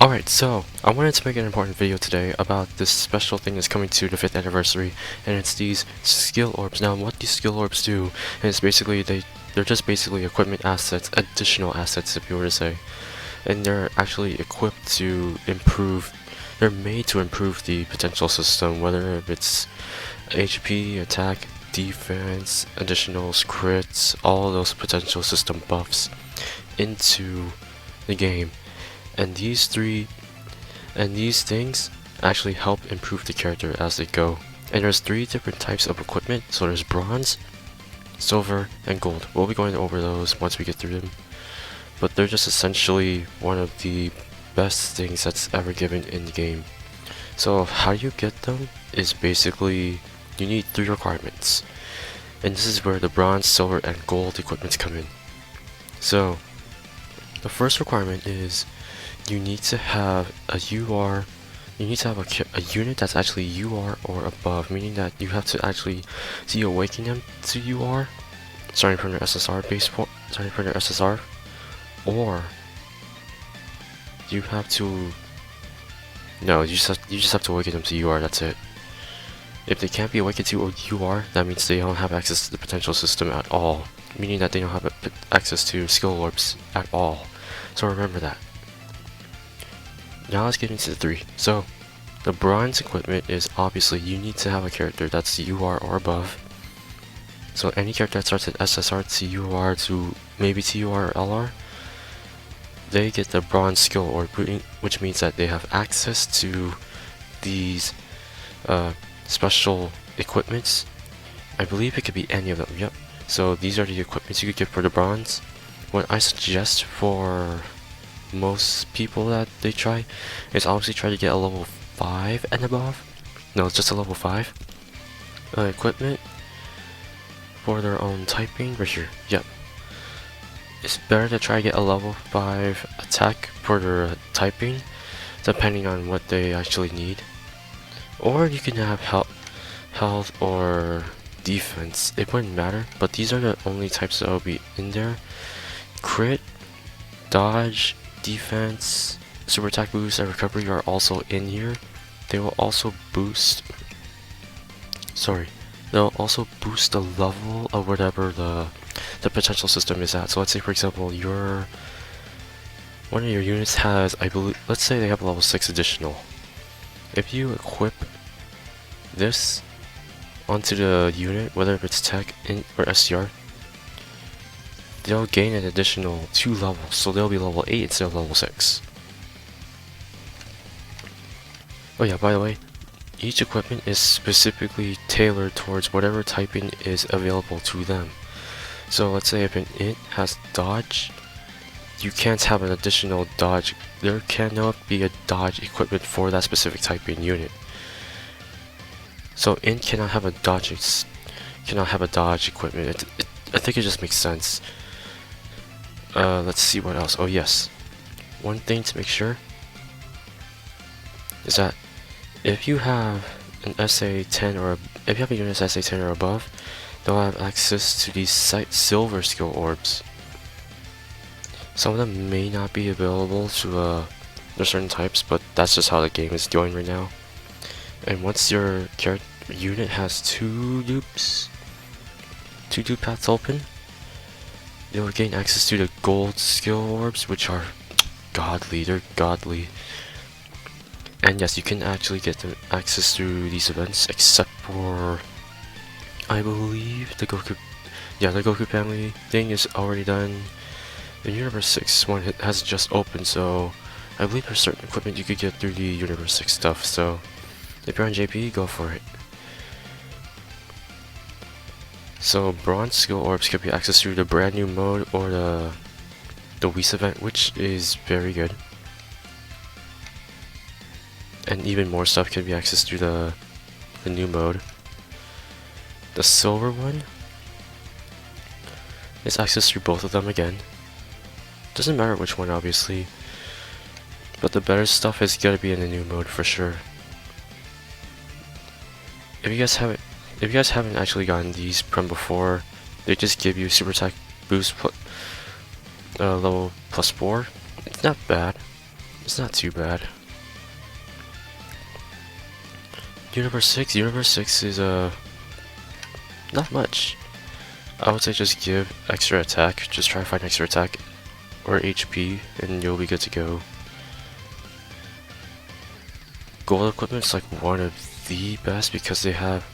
Alright, so I wanted to make an important video today about this special thing that's coming to the 5th anniversary, and it's these skill orbs. Now, what these skill orbs do is basically they're just basically equipment assets, additional assets if you were to say, and they're actually equipped to improve. They're made to improve the potential system, whether it's HP, attack, defense, additional crits, all those potential system buffs into the game. And these things actually help improve the character as they go. And there's 3 different types of equipment. So there's bronze, silver, and gold. We'll be going over those once we get through them. But they're just essentially one of the best things that's ever given in the game. So how you get them is basically you need 3 requirements. And this is where the bronze, silver, and gold equipments come in. So the first requirement is you need to have a UR, you need to have a unit that's actually UR or above, meaning that you have to actually awaken them to UR, starting from their SSR or you have to, no, you just have to awaken them to UR, that's it. If they can't be awakened to UR, that means they don't have access to the potential system at all, meaning that they don't have access to skill orbs at all. So remember that. Now let's get into the 3. So, the bronze equipment is obviously you need to have a character that's UR or above. So any character that starts at SSR to UR to maybe TUR or LR, they get the bronze skill orb, which means that they have access to these special equipments. I believe it could be any of them, yep. So these are the equipments you could get for the bronze. What I suggest for most people that they try is obviously try to get a level 5 and above. No, it's just a level 5 equipment for their own typing right here. Yep, it's better to try to get a level 5 attack for their typing, depending on what they actually need. Or you can have health or defense, it wouldn't matter, but these are the only types that will be in there. Crit, dodge, defense, super attack boost, and recovery are also in here. They will also boost they'll also boost the level of whatever the potential system is at. So let's say for example one of your units has, I believe, let's say they have a level 6 additional. If you equip this onto the unit, whether it's tech or SCR, they'll gain an additional 2 levels, so they'll be level 8 instead of level 6. Oh yeah, by the way, each equipment is specifically tailored towards whatever typing is available to them. So let's say if an int has dodge, you can't have an additional dodge. There cannot be a dodge equipment for that specific typing unit. So int cannot have a dodge equipment. I think it just makes sense. Let's see what else. Oh yes, one thing to make sure is that if you have an SA10 or if you have a unit SA10 or above, they'll have access to these silver skill orbs. Some of them may not be available to there's certain types, but that's just how the game is going right now. And once your unit has 2 dupe paths open, you'll gain access to the gold skill orbs, which are godly. They're godly. And yes, you can actually get them access through these events, except for, I believe, the Goku. Yeah, the Goku family thing is already done. The Universe 6 one has just opened, so I believe there's certain equipment you could get through the Universe 6 stuff. So if you're on JP, go for it. So bronze skill orbs can be accessed through the brand new mode or the Whis event, which is very good. And even more stuff can be accessed through the new mode. The silver one is accessed through both of them again. Doesn't matter which one, obviously, but the better stuff is gotta be in the new mode for sure. If you guys haven't actually gotten these from before, they just give you super attack boost level +4. It's not bad. It's not too bad. Universe 6 is not much. I would say just give extra attack, just try to find extra attack or HP and you'll be good to go. Gold equipment is like one of the best because they have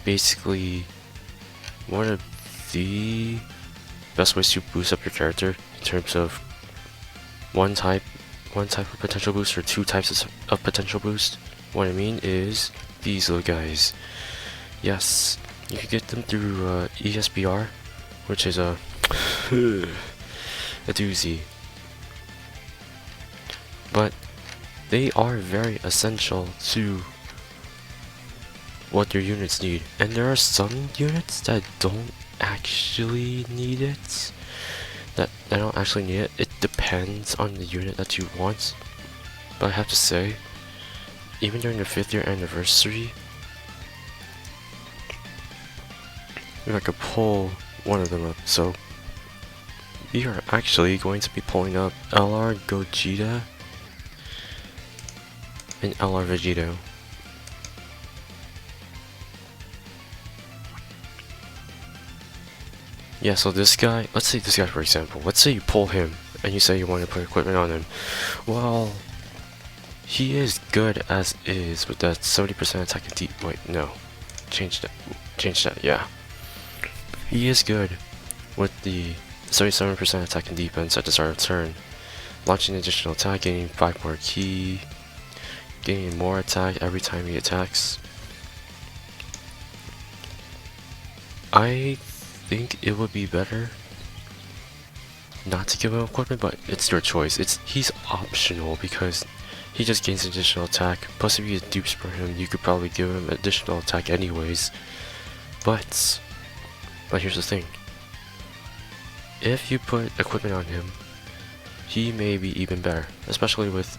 basically one of the best ways to boost up your character in terms of one type of potential boost or two types of potential boost. What I mean is these little guys. Yes, you can get them through ESBR, which is a doozy. But they are very essential to what your units need. And there are some units that don't actually need it. That don't actually need it. It depends on the unit that you want. But I have to say, even during the 5th year anniversary, if I could pull one of them up. So we are actually going to be pulling up LR Gogeta and LR Vegito. Yeah, so this guy, let's say this guy for example, let's say you pull him and you say you want to put equipment on him. Well, he is good as is with that 70% attack and deep. Wait, no. Change that, yeah. He is good with the 77% attack and defense at the start of turn. Launching additional attack, gaining 5 more key, gaining more attack every time he attacks. I think it would be better not to give him equipment, but it's your choice. He's optional because he just gains additional attack. Plus, if you get dupes for him, you could probably give him additional attack anyways. But here's the thing. If you put equipment on him, he may be even better, especially with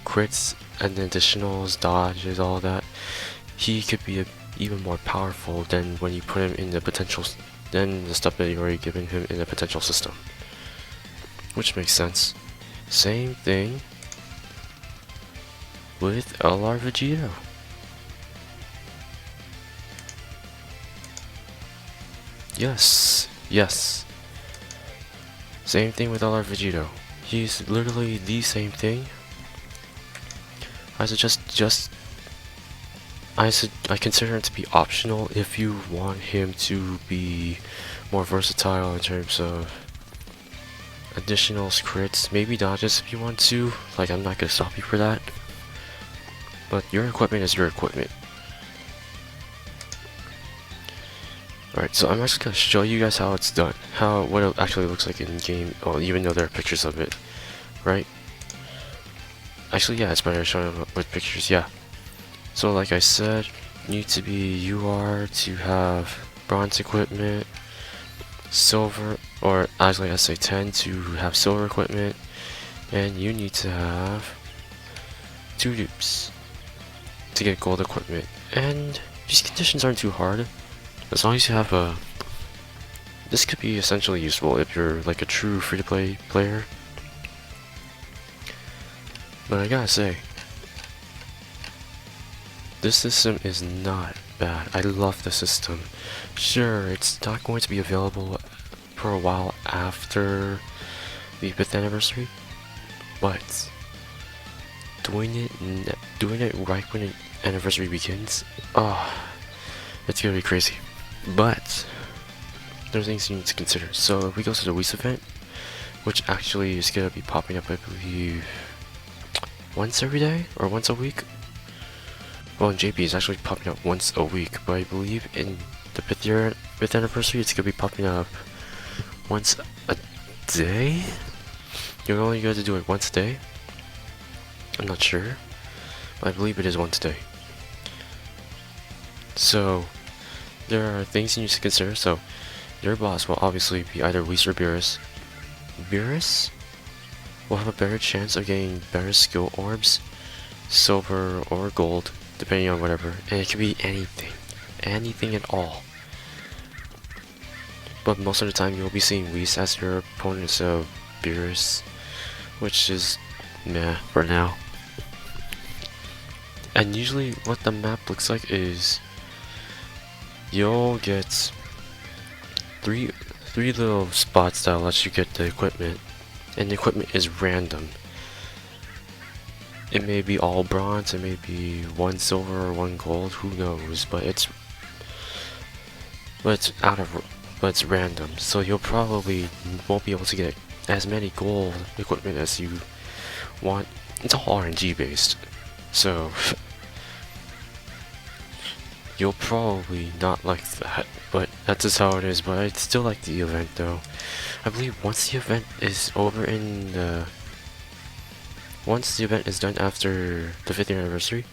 crits and additionals, dodges, all that. He could be even more powerful than when you put him in the potential, than the stuff that you already given him in the potential system. Which makes sense. Same thing with LR Vegito. Yes. Same thing with LR Vegito. He's literally the same thing. I consider him to be optional if you want him to be more versatile in terms of additional crits, maybe dodges if you want to. Like, I'm not gonna stop you for that. But your equipment is your equipment. Alright, so I'm actually gonna show you guys how it's done. What it actually looks like in game. Well, even though there are pictures of it, right? Actually, yeah, it's better showing them with pictures. Yeah. So, like I said, you need to be UR to have bronze equipment, silver, or actually I say 10 to have silver equipment, and you need to have 2 dupes to get gold equipment. And these conditions aren't too hard. As long as you have a... This could be essentially useful if you're like a true free-to-play player. But I gotta say, this system is not bad. I love the system. Sure, it's not going to be available for a while after the 5th anniversary, but doing it right when the anniversary begins, it's gonna be crazy. But there's things you need to consider. So if we go to the Wii event, which actually is gonna be popping up, I believe, once every day or once a week. Well, in JP it's actually popping up once a week, but I believe in the 5th anniversary it's gonna be popping up once a day. You're only going to do it once a day. I'm not sure, but I believe it is once a day. So there are things you need to consider. So your boss will obviously be either Whis or Beerus. Beerus will have a better chance of getting better skill orbs, silver or gold, depending on whatever, and it can be anything at all. But most of the time you'll be seeing Whis as your opponent instead of Beerus, which is meh for now. And usually what the map looks like is you'll get three little spots that lets you get the equipment, and the equipment is random. It may be all bronze, it may be 1 silver or 1 gold, who knows, but it's random, so you'll probably won't be able to get as many gold equipment as you want. It's all RNG based, so you'll probably not like that, but that's just how it is. But I still like the event though. I believe once the event is over once the event is done after the 5th anniversary,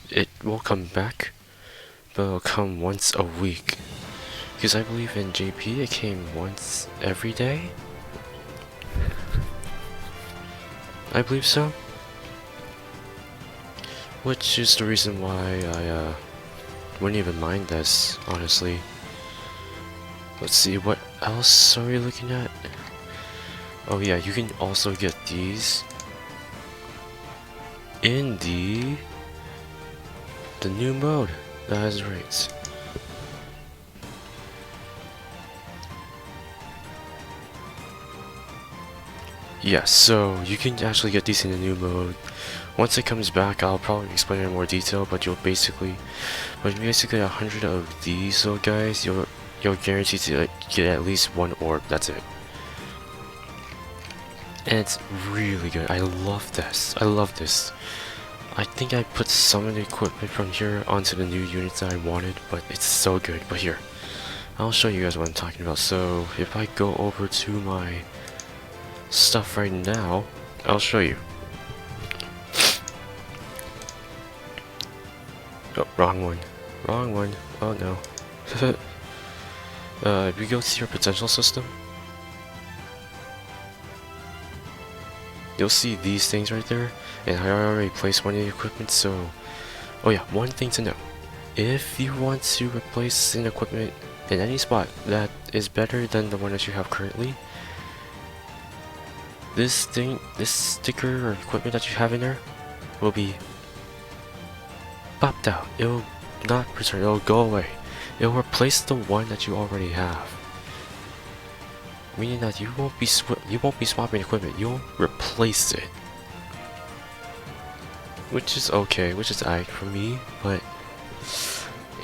it will come back, but it'll come once a week. Because I believe in JP it came once every day? I believe so. Which is the reason why I wouldn't even mind this, honestly. Let's see, what else are we looking at? Oh yeah, you can also get these in the new mode. That is right. Yeah, so you can actually get these in the new mode. Once it comes back, I'll probably explain it in more detail, but you'll basically 100 of these, so guys, you're guaranteed to get at least 1 orb. That's it. And it's really good. I love this. I love this. I think I put some of the equipment from here onto the new units that I wanted, but it's so good. But here, I'll show you guys what I'm talking about. So if I go over to my stuff right now, I'll show you. Oh, wrong one. Wrong one. Oh no. If we go to your potential system, you'll see these things right there, and I already placed one of the equipment. So, oh yeah, one thing to know: if you want to replace an equipment in any spot that is better than the one that you have currently, this sticker or equipment that you have in there will be popped out. It will not return. It will go away. It will replace the one that you already have. Meaning that you won't be swapping equipment. You'll replace it, which is okay. Which is alright for me, but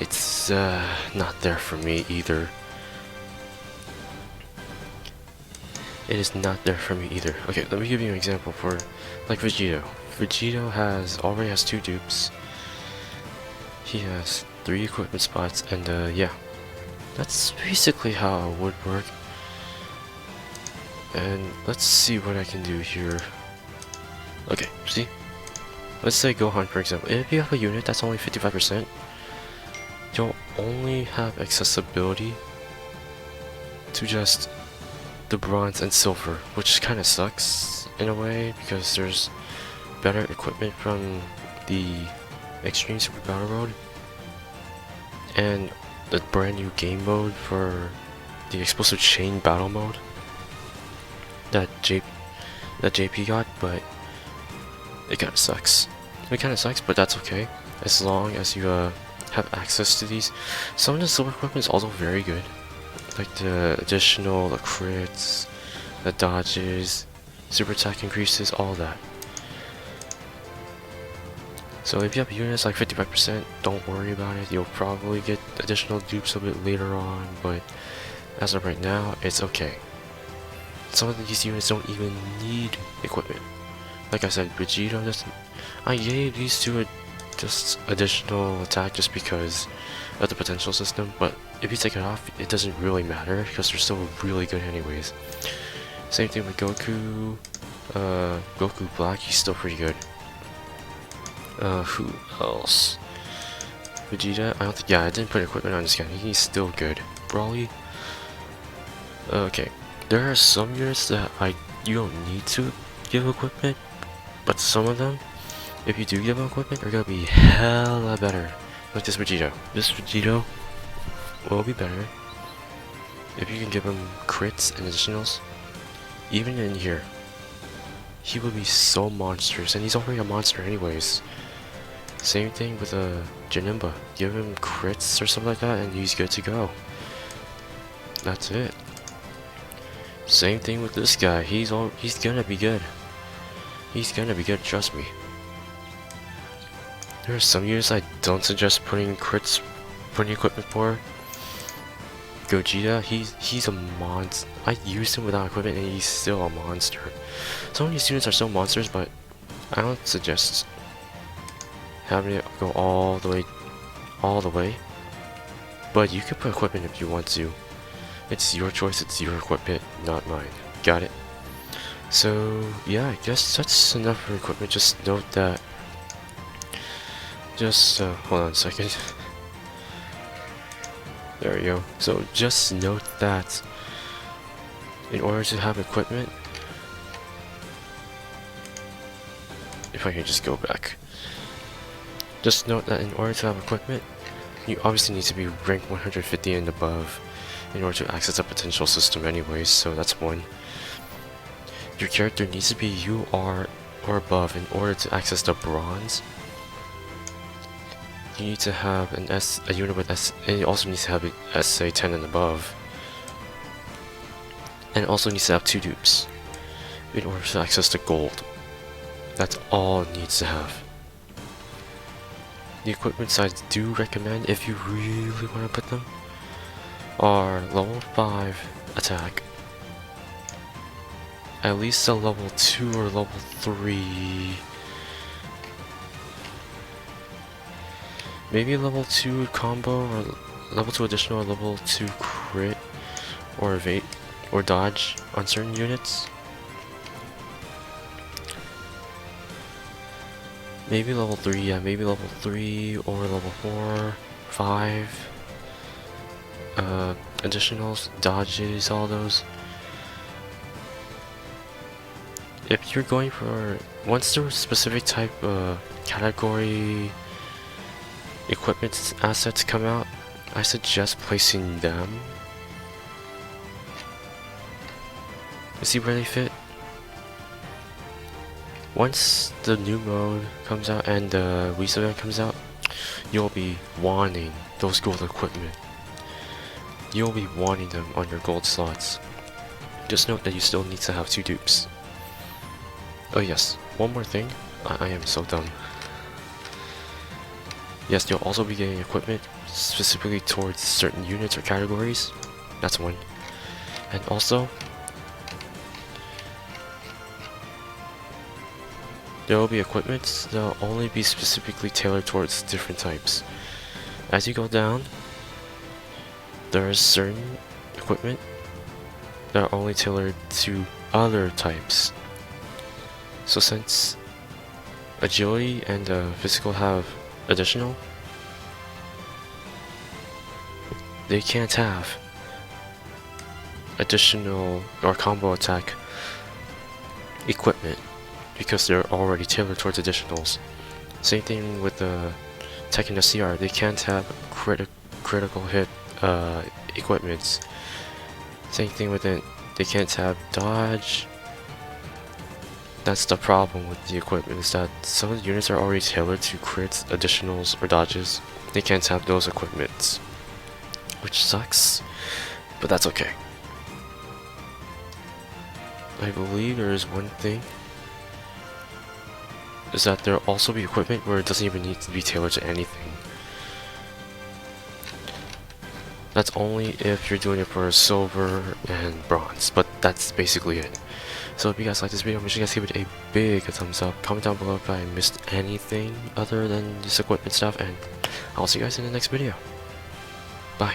it's not there for me either. It is not there for me either. Okay, let me give you an example for like Vegito. Vegito already has 2 dupes. He has 3 equipment spots, and yeah, that's basically how it would work. And let's see what I can do here. Okay, see? Let's say Gohan, for example. If you have a unit that's only 55%, you'll only have accessibility to just the bronze and silver, which kind of sucks in a way, because there's better equipment from the Extreme Super Battle Mode and the brand new game mode for the Explosive Chain Battle Mode that JP got, but it kinda sucks. It kinda sucks, but that's okay, as long as you have access to these. Some of the silver equipment is also very good, like the additional, the crits, the dodges, super attack increases, all that. So if you have units like 55%, don't worry about it. You'll probably get additional dupes a bit later on, but as of right now, it's okay. Some of these units don't even need equipment. Like I said, Vegito doesn't. I gave these 2 just additional attack just because of the potential system, but if you take it off, it doesn't really matter because they're still really good anyways. Same thing with Goku. Goku Black, he's still pretty good. Who else? Vegeta, I don't think, yeah, I didn't put equipment on this guy, he's still good. Brawly, okay, there are some units that you don't need to give equipment, but some of them, if you do give them equipment, are gonna be hella better. Like this Vegito. This Vegito will be better if you can give him crits and additionals. Even in here, he would be so monstrous, and he's already a monster anyways. Same thing with Janemba. Give him crits or something like that and he's good to go. That's it. Same thing with this guy. He's gonna be good. He's gonna be good, trust me. There are some units I don't suggest putting equipment for. Gogeta, he's a monster. I used him without equipment and he's still a monster. Some of these units are still monsters, but I don't suggest having it go all the way. But you can put equipment if you want to. It's your choice, it's your equipment, not mine. Got it? So yeah, I guess that's enough for equipment. Just note that. Hold on a second. There we go. So just note that in order to have equipment, if I can just go back. Just note that in order to have equipment, you obviously need to be ranked 150 and above in order to access a potential system anyways, so that's one. Your character needs to be UR or above in order to access the bronze. You need to have a unit with S, and it also needs to have a SA 10 and above. And it also needs to have 2 dupes in order to access the gold. That's all it needs to have. The equipment size I do recommend, if you really want to put them, are level 5 attack, at least a level 2 or level 3, maybe a level 2 combo or level 2 additional or level 2 crit or evade or dodge on certain units. Maybe level 3, yeah, maybe level 3 or level 4, 5. Additionals, dodges, all those. If you're going for, once there's specific type category equipment assets come out, I suggest placing them. You see where they fit? Once the new mode comes out and the Wii event comes out, you'll be wanting those gold equipment. You'll be wanting them on your gold slots. Just note that you still need to have 2 dupes. Oh yes, one more thing. I am so dumb. Yes, you'll also be getting equipment specifically towards certain units or categories. That's one. And also, there will be equipment that will only be specifically tailored towards different types. As you go down, there is certain equipment that are only tailored to other types. So since agility and physical have additional, they can't have additional or combo attack equipment because they're already tailored towards additionals. Same thing with the Tekken SCR, they can't have critical hit equipments. Same thing with it, they can't have dodge. That's the problem with the equipment, is that some of the units are already tailored to crits, additionals, or dodges. They can't have those equipments, which sucks, but that's okay. I believe there is one thing, is that there'll also be equipment where it doesn't even need to be tailored to anything. That's only if you're doing it for silver and bronze, but that's basically it. So if you guys like this video, make sure you guys give it a big thumbs up. Comment down below if I missed anything other than this equipment stuff, and I'll see you guys in the next video. Bye.